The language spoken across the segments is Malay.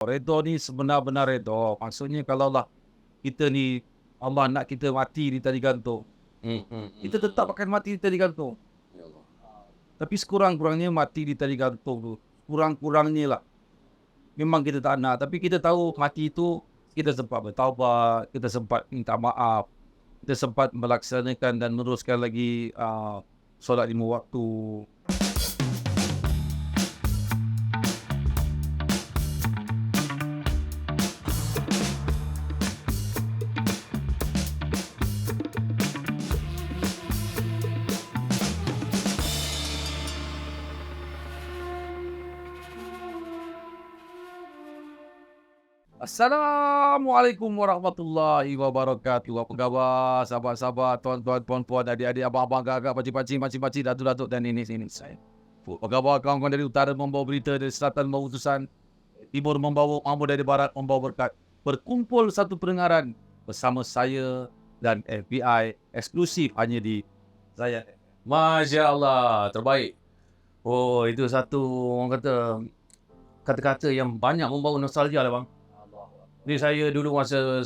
Redha ni sebenar-benar redha. Maksudnya kalaulah kita ni Allah nak kita mati di tali gantung, kita tetap akan mati di tali gantung. Ya Allah. Tapi sekurang-kurangnya mati di tali gantung tu, kurang-kurangnya lah. Memang kita tak nak, tapi kita tahu mati itu kita sempat bertaubat, kita sempat minta maaf, kita sempat melaksanakan dan meneruskan lagi solat 5 waktu. Assalamualaikum warahmatullahi wabarakatuh. Apa khabar sahabat-sahabat, tuan-tuan, puan-puan, adik-adik, abang-abang, kakak, pakcik-pakcik, makcik-makcik, datuk-datuk dan nenek-nenek saya. Apa khabar kawan-kawan dari utara membawa berita, dari selatan membawa utusan, timur membawa ilmu, dari barat membawa berkat. Berkumpul satu pendengaran bersama saya dan FBI eksklusif hanya di Zayan. Masya Allah, terbaik. Oh, itu satu orang kata kata-kata yang banyak membawa nostalgia lah bang. Ni saya dulu masa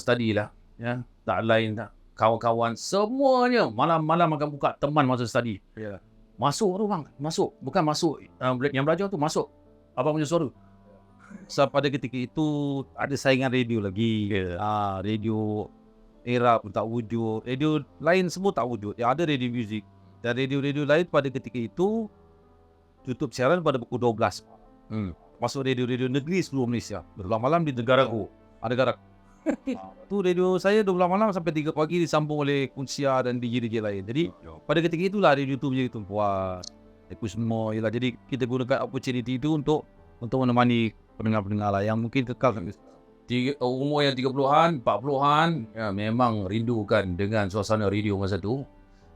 study lah, ya, tak lain tak. Kawan-kawan semuanya malam-malam akan buka teman masa study. Ya. Masuk tu bang, masuk. Bukan masuk yang belajar tu masuk. Abang punya suara. So, pada ketika itu ada saingan radio lagi. Radio era pun tak wujud. Radio lain semua tak wujud. Yang ada radio muzik. Dan radio-radio lain pada ketika itu tutup siaran pada pukul 12. Masuk radio-radio negeri seluruh Malaysia. 12 malam di negaraku. Negara. Tu radio saya 12 malam sampai 3 pagi disambung oleh Kunsia dan DJ-DJ lain. Jadi pada ketika itulah radio tu menjadi tumpuan. Aku semua ialah, jadi kita gunakan opportunity itu untuk menemani pendengar-pendengar lah yang mungkin kekal sampai Umur yang 30-an, 40-an, ya, memang rindukan dengan suasana radio masa tu.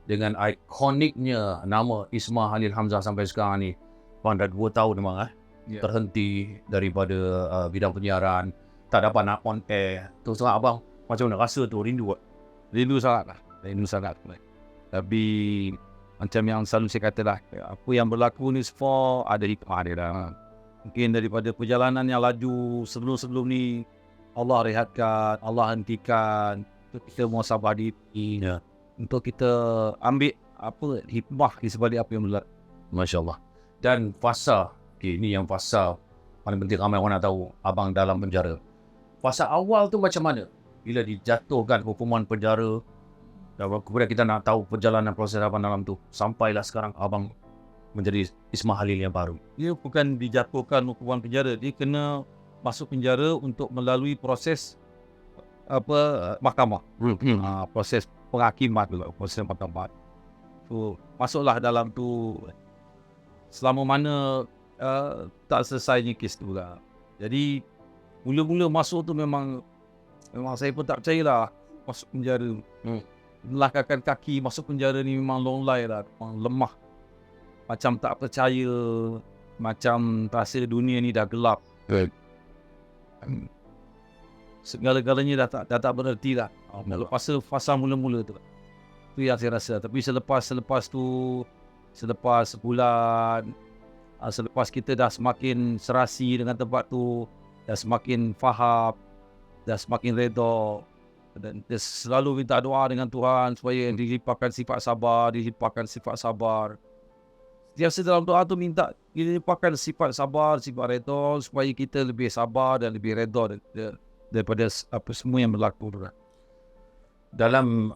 Dengan ikoniknya nama Ismah Halil Hamzah sampai sekarang ni. Bang dah 2 tahun memang terhenti daripada bidang penyiaran, tak dapat nak on air. Tu sebab abang macam mana rasa tu, rindu tak? Rindu sangat lah. Rindu sangat. Tapi macam yang selalu saya kata lah, apa yang berlaku ni semua ada hikmah dia lah. Mungkin daripada perjalanan yang laju sebelum-sebelum ni, Allah rehatkan, Allah hentikan, untuk kita muhasabah diri, untuk kita ambil apa hikmah di sebalik apa yang berlaku. Masya Allah. Dan fasa, ini yang fasa paling penting, ramai orang nak tahu abang dalam penjara. Fasa awal tu macam mana? Bila dijatuhkan hukuman penjara, dan kemudian kita nak tahu perjalanan proses abang dalam tu, sampailah sekarang abang menjadi Ismah Halil yang baru. Dia bukan dijatuhkan hukuman penjara, dia kena masuk penjara untuk melalui proses mahkamah. Proses penghakiman dulu, proses mahkamah. So, masuklah dalam tu selama mana tak selesainya kes tu lah. Jadi mula-mula masuk tu memang saya pun tak percayalah masuk penjara. Melangkahkan kaki masuk penjara ni memang long lie lah, memang lemah. Macam tak percaya, macam rasa dunia ni dah gelap. Segala-galanya dah tak bererti lah. Fasa mula-mula tu. Tu yang saya rasa. Tapi selepas tu, selepas sebulan, selepas kita dah semakin serasi dengan tempat tu, dah semakin faham, dah semakin redha, dan dia selalu minta doa dengan Tuhan supaya dilimpahkan sifat sabar. Biasa dalam doa tu minta dilimpahkan sifat sabar, sifat redha, supaya kita lebih sabar dan lebih redha daripada apa semua yang berlaku. Dalam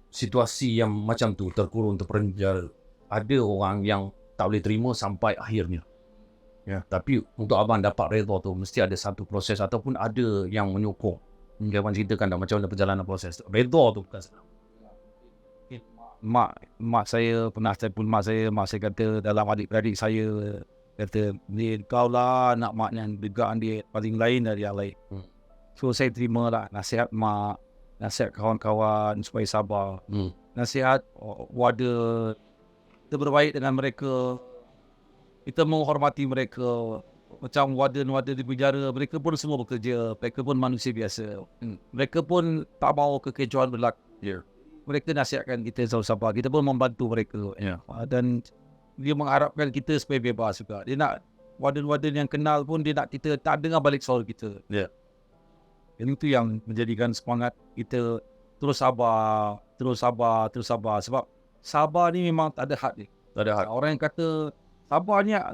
situasi yang macam tu, terkurung, terpenjara, ada orang yang tak boleh terima sampai akhirnya. Ya, tapi untuk abang dapat redha tu, mesti ada satu proses ataupun ada yang menyokong. Abang ceritakan dah macam mana perjalanan proses tu. Redha tu bukan senang. Mak saya pernah telefon mak saya kata dalam adik-beradik saya, kata ni kau lah nak mak yang dekat dia paling lain dari yang lain. So saya terima lah nasihat mak, nasihat kawan-kawan supaya sabar, nasihat wadah, kita berbaik dengan mereka, kita menghormati mereka. Macam warden-warden di penjara, mereka pun semua bekerja, mereka pun manusia biasa, mereka pun tak mahu kekecohan berlaku. Mereka nasihatkan kita selalu sabar, kita pun membantu mereka. Dan dia mengharapkan kita supaya bebas juga. Dia nak warden-warden yang kenal pun dia nak kita tak dengar balik suara kita. Ya. Yang itu yang menjadikan semangat kita terus sabar. Sebab sabar ni memang tak ada had ni. Tak ada had. Orang yang kata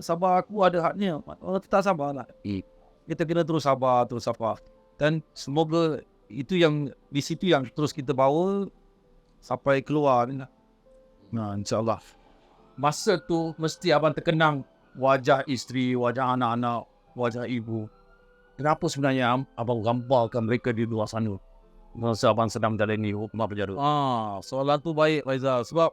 sabar aku ada hadnya, orang tu tak sabar lah. Kita kena terus sabar. Dan semoga itu yang di situ yang terus kita bawa sampai keluar ni lah. Nah, insyaAllah. Masa tu mesti abang terkenang wajah isteri, wajah anak-anak, wajah ibu. Kenapa sebenarnya abang gambarkan mereka di luar sana masa abang sedang menjalani hukuman penjara? Soalan tu baik, Faizal. Sebab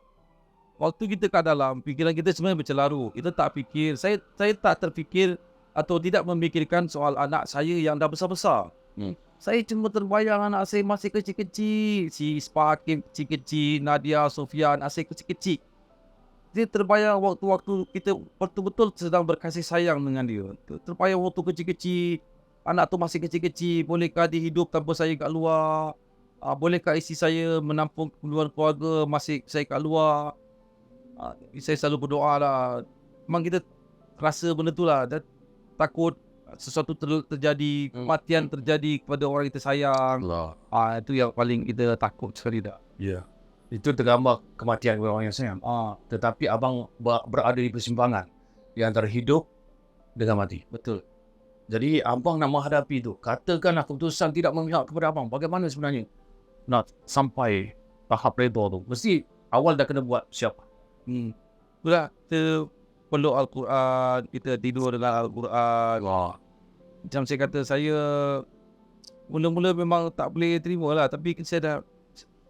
waktu kita kat dalam, fikiran kita sebenarnya bercelaru. Kita tak fikir, saya tak terfikir atau tidak memikirkan soal anak saya yang dah besar-besar. Saya cuma terbayang anak saya masih kecil-kecil. Si Ispakim kecil-kecil, Nadia, Sofian, asyik kecil-kecil. Dia terbayang waktu-waktu kita betul-betul sedang berkasih sayang dengan dia. Terbayang waktu kecil-kecil, anak tu masih kecil-kecil. Bolehkah dia hidup tanpa saya kat luar? Bolehkah isteri saya menampung keluarga masih saya kat luar? Saya selalu berdoa lah. Memang kita rasa benda tu lah. Dan takut sesuatu terjadi, kematian terjadi kepada orang kita sayang. Itu yang paling kita takut sekali dah. Ya. Itu tergambar kematian orang yang sayang. Tetapi abang berada di persimpangan di antara hidup dengan mati. Betul. Jadi abang nak menghadapi itu. Katakanlah keputusan tidak memihak kepada abang. Bagaimana sebenarnya nak sampai tahap redha tu? Mesti awal dah kena buat siapa? Itulah, kita peluk Al-Quran, kita tidur dengan Al-Quran. Macam saya kata, saya mula-mula memang tak boleh terima lah. Tapi saya dah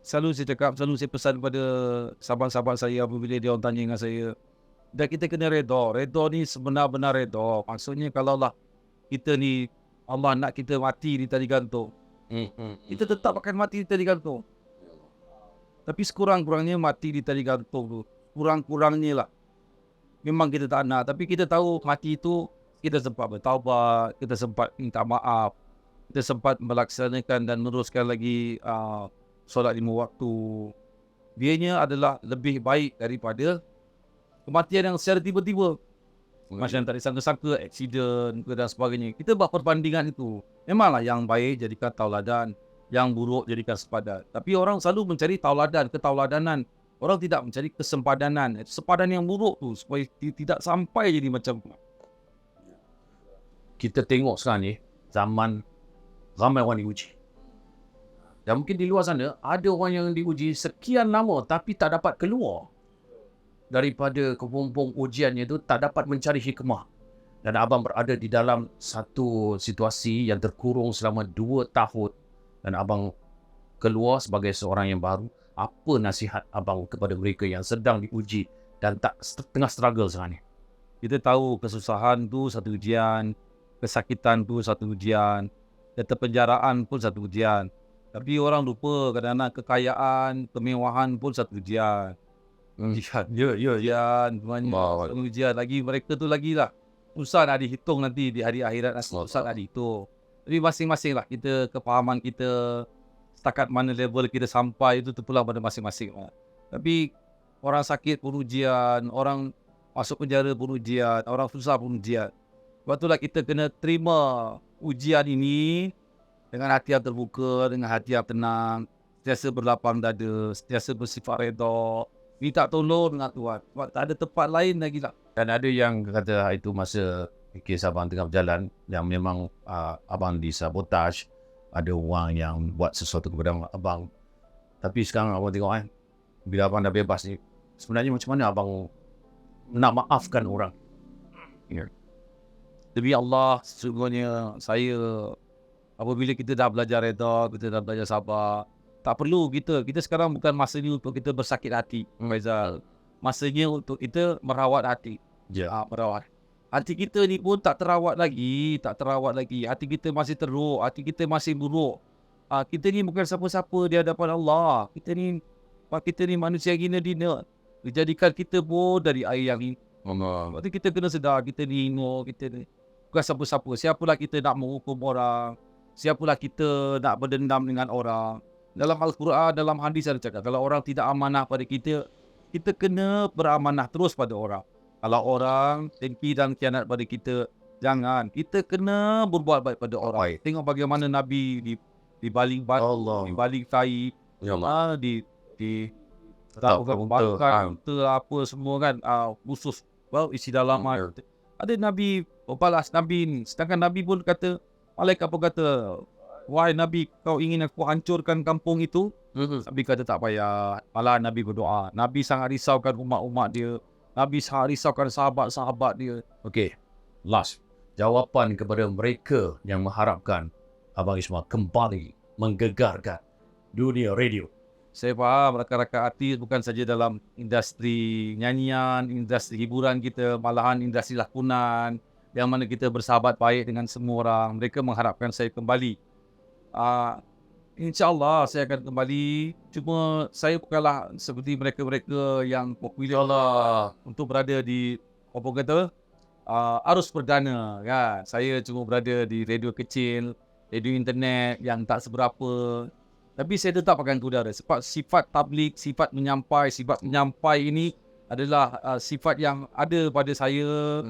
selalu saya pesan kepada sahabat-sahabat saya apabila dia orang tanya dengan saya. Dan kita kena redha. Redha ni sebenar-benar redha. Maksudnya kalau lah kita ni, Allah nak kita mati di tali gantung, kita tetap akan mati di tali gantung. Tapi sekurang-kurangnya mati di tali gantung tu, kurang-kurangnya lah. Memang kita tak nak, tapi kita tahu mati itu kita sempat bertaubat, kita sempat minta maaf, kita sempat melaksanakan dan meneruskan lagi solat 5 waktu. Dianya adalah lebih baik daripada kematian yang secara tiba-tiba. Macam tak disangka-sangka, aksiden dan sebagainya. Kita buat perbandingan itu. Memanglah yang baik jadikan tauladan, yang buruk jadikan sepadan. Tapi orang selalu mencari tauladan, ketauladanan. Orang tidak mencari kesempadanan. Sepadan yang buruk tu supaya tidak sampai jadi macam tu. Kita tengok sekarang ni zaman ramai orang diuji. Dan mungkin di luar sana ada orang yang diuji sekian lama tapi tak dapat keluar daripada kepompong ujiannya itu, tak dapat mencari hikmah. Dan abang berada di dalam satu situasi yang terkurung selama 2 tahun dan abang keluar sebagai seorang yang baru. Apa nasihat abang kepada mereka yang sedang diuji dan tengah struggle sekarang ni? Kita tahu kesusahan tu satu ujian, kesakitan tu satu ujian, keterpenjaraan pun satu ujian. Tapi orang lupa kadang-kadang kekayaan, kemewahan pun satu ujian. Ujian, ujian, satu ujian. Lagi mereka tu lagi lah. Susah nak dihitung nanti di hari akhirat, susah nak dihitung. Tapi masing-masing lah kita, kefahaman kita, setakat mana level kita sampai itu terpulang pada masing-masing. Tapi orang sakit pun ujian, orang masuk penjara pun ujian, orang susah pun ujian. Sebab itulah kita kena terima ujian ini dengan hati yang terbuka, dengan hati yang tenang, sentiasa berlapang dada, sentiasa bersifat redha, minta tolong dengan Tuhan. Sebab tak ada tempat lain lagi lah. Dan ada yang kata itu masa kes abang tengah berjalan yang memang abang disabotaj. Ada orang yang buat sesuatu kepada abang. Tapi sekarang abang tengok bila abang dah bebas ni, sebenarnya macam mana abang nak maafkan orang? Demi Allah, sesungguhnya saya, apabila kita dah belajar redha, kita dah belajar sabar, tak perlu kita sekarang bukan masanya untuk kita bersakit hati, Faizal. Masanya untuk kita merawat hati. Merawat. Hati kita ni pun tak terawat lagi. Hati kita masih teruk, hati kita masih buruk. Kita ni bukan siapa-siapa di hadapan Allah. Kita ni manusia hina-dina. Dijadikan kita pun dari air yang ini. Berarti kita kena sedar, kita ni bukan siapa-siapa. Siapalah kita nak menghukum orang, siapalah kita nak berdendam dengan orang. Dalam Al-Quran, dalam hadis ada cakap, kalau orang tidak amanah pada kita, kita kena beramanah terus pada orang. Kalau orang dengki dan khianat pada kita, jangan. Kita kena berbuat baik pada orang. Baik. Tengok bagaimana Nabi di baling batu, Allah. di baling tai, Ya Allah. di Tak bakar unta apa semua kan, khusus isi dalam ada Nabi balas Nabi ni. Sedangkan Nabi pun kata, malaikat pun kata, wahai Nabi, kau ingin aku hancurkan kampung itu? Nabi kata tak payah. Malah Nabi berdoa. Nabi sangat risaukan umat-umat dia. Nabi sangat risaukan sahabat-sahabat dia. Okey, last. Jawapan kepada mereka yang mengharapkan Abang Ismail kembali menggegarkan dunia radio. Saya faham rakan-rakan artis bukan saja dalam industri nyanyian, industri hiburan kita, malahan industri lakonan yang mana kita bersahabat baik dengan semua orang. Mereka mengharapkan saya kembali. InsyaAllah saya akan kembali. Cuma saya bukanlah seperti mereka-mereka yang popular untuk berada di apa kata arus perdana kan. Saya cuma berada di radio kecil, radio internet yang tak seberapa. Tapi saya tetap akan ke udara sebab sifat tabligh, sifat menyampai ini adalah sifat yang ada pada saya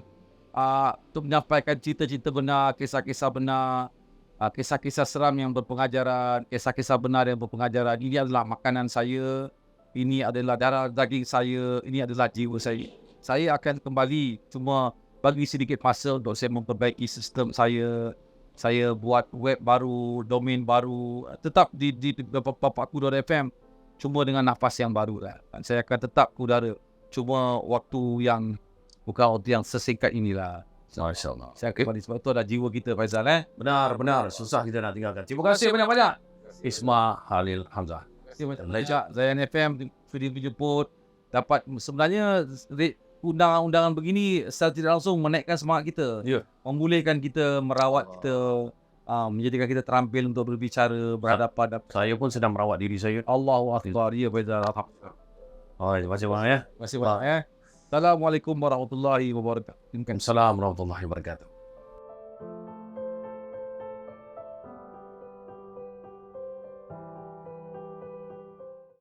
untuk menyampaikan cerita-cerita benar, kisah-kisah benar, kisah-kisah seram yang berpengajaran, kisah-kisah benar yang berpengajaran. Ini adalah makanan saya, ini adalah darah daging saya, ini adalah jiwa saya. Saya akan kembali, cuma bagi sedikit masa untuk saya memperbaiki sistem saya. Saya buat web baru, domain baru, tetap di Papaku.fm, cuma dengan nafas yang baru lah. Saya akan tetap ke udara, cuma waktu yang bukan waktu yang sesingkat inilah. Masya-Allah. Saya kembali sebab tu ada jiwa kita, Faizal. Benar, susah kita nak tinggalkan. Terima kasih banyak-banyak. Ismail Halil Hamzah. Terima kasih Zayan FM sudah dijemput. Dapat sebenarnya undangan-undangan begini secara tidak langsung menaikkan semangat kita. Ya. Membolehkan kita merawat kita, menjadikan kita terampil untuk berbicara, berhadapan. Saya pun sedang merawat diri saya. Allahu Akbar. Ya, Faizal. Terima kasih banyak ya. Terima kasih banyak ya. Assalamualaikum warahmatullahi wabarakatuh. Assalamualaikum warahmatullahi wabarakatuh.